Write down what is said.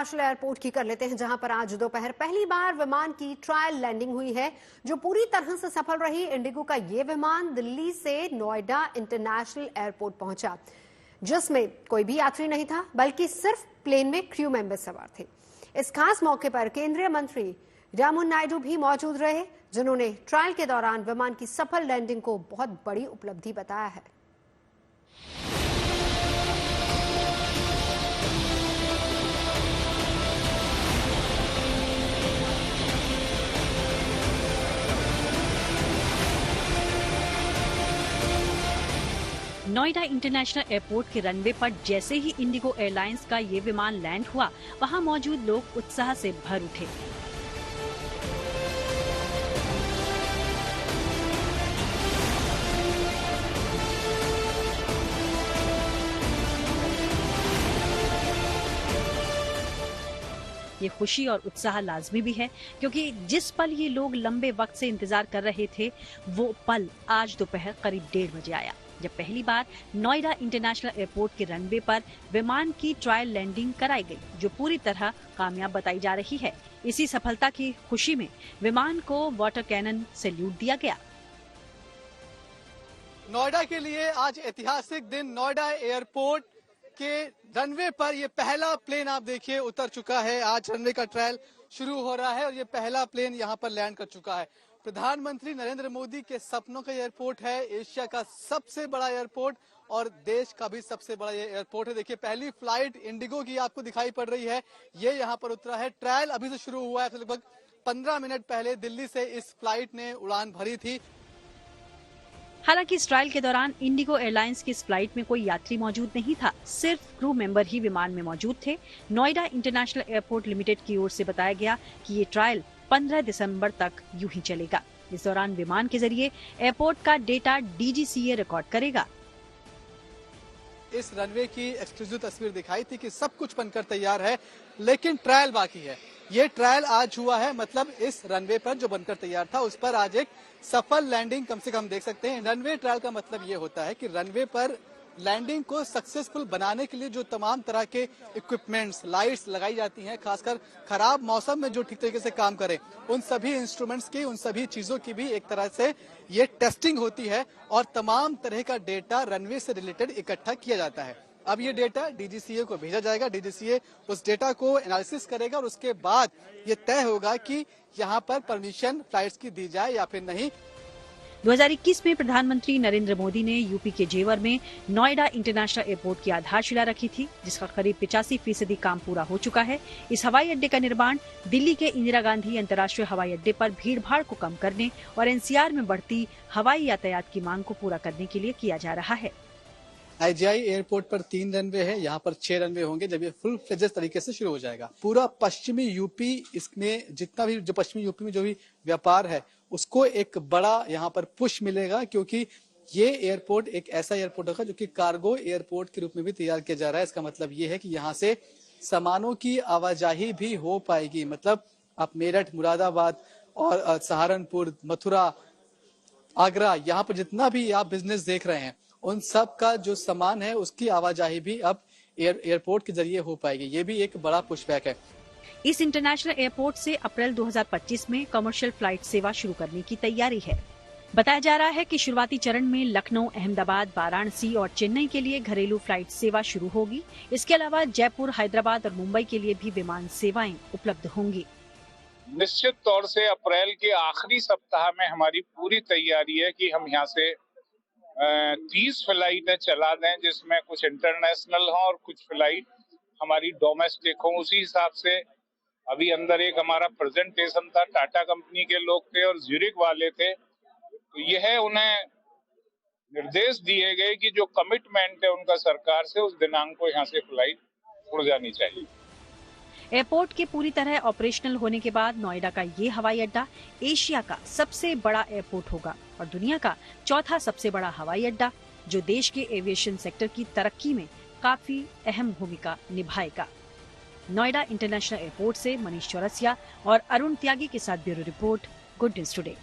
International airport की कर लेते हैं, जहां पर आज दोपहर पहली बार विमान की ट्रायल लैंडिंग हुई है, जो पूरी तरह से सफल रही। इंडिगो का ये विमान दिल्ली से नोएडा इंटरनेशनल एयरपोर्ट पहुंचा, जिसमें कोई भी यात्री नहीं था, बल्कि सिर्फ प्लेन में क्रू मेंबर सवार थे। इस खास मौके पर केंद्रीय मंत्री राममोहन नायडू भी मौजूद रहे, जिन्होंने ट्रायल के दौरान विमान की सफल लैंडिंग को बहुत बड़ी उपलब्धि बताया है। नोएडा इंटरनेशनल एयरपोर्ट के रनवे पर जैसे ही इंडिगो एयरलाइंस का ये विमान लैंड हुआ, वहां मौजूद लोग उत्साह से भर उठे। ये खुशी और उत्साह लाजमी भी है, क्योंकि जिस पल ये लोग लंबे वक्त से इंतजार कर रहे थे, वो पल आज दोपहर करीब 1:30 बजे आया, जब पहली बार नोएडा इंटरनेशनल एयरपोर्ट के रनवे पर विमान की ट्रायल लैंडिंग कराई गई, जो पूरी तरह कामयाब बताई जा रही है। इसी सफलता की खुशी में विमान को वाटर कैनन सैल्यूट दिया गया। नोएडा के लिए आज ऐतिहासिक दिन। नोएडा एयरपोर्ट के रनवे पर ये पहला प्लेन आप देखिए उतर चुका है। आज रनवे का ट्रायल शुरू हो रहा है और ये पहला प्लेन यहाँ पर लैंड कर चुका है। प्रधानमंत्री नरेंद्र मोदी के सपनों का एयरपोर्ट है, एशिया का सबसे बड़ा एयरपोर्ट और देश का भी सबसे बड़ा ये एयरपोर्ट है। देखिए, पहली फ्लाइट इंडिगो की आपको दिखाई पड़ रही है, ये यहाँ पर उतरा है। ट्रायल अभी से शुरू हुआ है, लगभग 15 मिनट पहले दिल्ली से इस फ्लाइट ने उड़ान भरी थी। हालांकि इस ट्रायल के दौरान इंडिगो एयरलाइंस की इस फ्लाइट में कोई यात्री मौजूद नहीं था, सिर्फ क्रू मेंबर ही विमान में मौजूद थे। नोएडा इंटरनेशनल एयरपोर्ट लिमिटेड की ओर से बताया गया कि ये ट्रायल 15 दिसंबर तक यूं ही चलेगा। इस दौरान विमान के जरिए एयरपोर्ट का डेटा डीजीसीए रिकॉर्ड करेगा। इस रनवे की एक्सक्लूसिव तस्वीर दिखाई थी कि सब कुछ बनकर तैयार है, लेकिन ट्रायल बाकी है। ये ट्रायल आज हुआ है, मतलब इस रनवे पर जो बनकर तैयार था उस पर आज एक सफल लैंडिंग कम से कम देख सकते हैं। रनवे ट्रायल का मतलब ये होता है कि रनवे पर लैंडिंग को सक्सेसफुल बनाने के लिए जो तमाम तरह के इक्विपमेंट्स, लाइट्स लगाई जाती हैं, खासकर खराब मौसम में जो ठीक तरीके से काम करें, उन सभी इंस्ट्रूमेंट्स की, उन सभी चीजों की भी एक तरह से ये टेस्टिंग होती है और तमाम तरह का डेटा रनवे से रिलेटेड इकट्ठा किया जाता है। अब ये डेटा डीजीसीए को भेजा जाएगा, डीजीसीए उस डेटा को एनालिसिस करेगा और उसके बाद ये तय होगा कि यहाँ पर परमिशन फ्लाइट्स की दी जाए या फिर नहीं। 2021 में प्रधानमंत्री नरेंद्र मोदी ने यूपी के जेवर में नोएडा इंटरनेशनल एयरपोर्ट की आधारशिला रखी थी, जिसका करीब 85% काम पूरा हो चुका है। इस हवाई अड्डे का निर्माण दिल्ली के इंदिरा गांधी अंतर्राष्ट्रीय हवाई अड्डे पर भीड़भाड़ को कम करने और एनसीआर में बढ़ती हवाई यातायात की मांग को पूरा करने के लिए किया जा रहा है। आईजीआई एयरपोर्ट पर 3 रनवे है, यहाँ पर 6 रनवे होंगे जब ये फुल फ्लेजेस तरीके से शुरू हो जाएगा। पूरा पश्चिमी यूपी, इसमें जितना भी जो पश्चिमी यूपी में जो भी व्यापार है उसको एक बड़ा यहाँ पर पुश मिलेगा, क्योंकि ये एयरपोर्ट एक ऐसा एयरपोर्ट होगा जो कि कार्गो एयरपोर्ट के रूप में भी तैयार किया जा रहा है। इसका मतलब ये है कि यहाँ से सामानों की आवाजाही भी हो पाएगी। मतलब आप मेरठ, मुरादाबाद और सहारनपुर, मथुरा, आगरा, यहाँ पर जितना भी आप बिजनेस देख रहे हैं, उन सब का जो सामान है उसकी आवाजाही भी अब एयरपोर्ट के जरिए हो पाएगी। ये भी एक बड़ा पुशबैक है। इस इंटरनेशनल एयरपोर्ट से अप्रैल 2025 में कमर्शियल फ्लाइट सेवा शुरू करने की तैयारी है। बताया जा रहा है कि शुरुआती चरण में लखनऊ, अहमदाबाद, वाराणसी और चेन्नई के लिए घरेलू फ्लाइट सेवा शुरू होगी। इसके अलावा जयपुर, हैदराबाद और मुंबई के लिए भी विमान सेवाएं उपलब्ध होंगी। निश्चित तौर से अप्रैल के आखिरी सप्ताह में हमारी पूरी तैयारी है कि हम यहाँ से 30 फ्लाइटें चला दें, जिसमें कुछ इंटरनेशनल हो और कुछ फ्लाइट हमारी डोमेस्टिक हो। उसी हिसाब से अभी अंदर एक हमारा प्रेजेंटेशन था, टाटा कंपनी के लोग थे और ज्यूरिक वाले थे, तो यह उन्हें निर्देश दिए गए कि जो कमिटमेंट है उनका सरकार से, उस दिनांक को यहाँ से फ्लाइट उड़ जानी चाहिए। एयरपोर्ट के पूरी तरह ऑपरेशनल होने के बाद नोएडा का ये हवाई अड्डा एशिया का सबसे बड़ा एयरपोर्ट होगा और दुनिया का चौथा सबसे बड़ा हवाई अड्डा, जो देश के एविएशन सेक्टर की तरक्की में काफी अहम भूमिका निभाएगा। नोएडा इंटरनेशनल एयरपोर्ट से मनीष चौरसिया और अरुण त्यागी के साथ bureau report, good news today.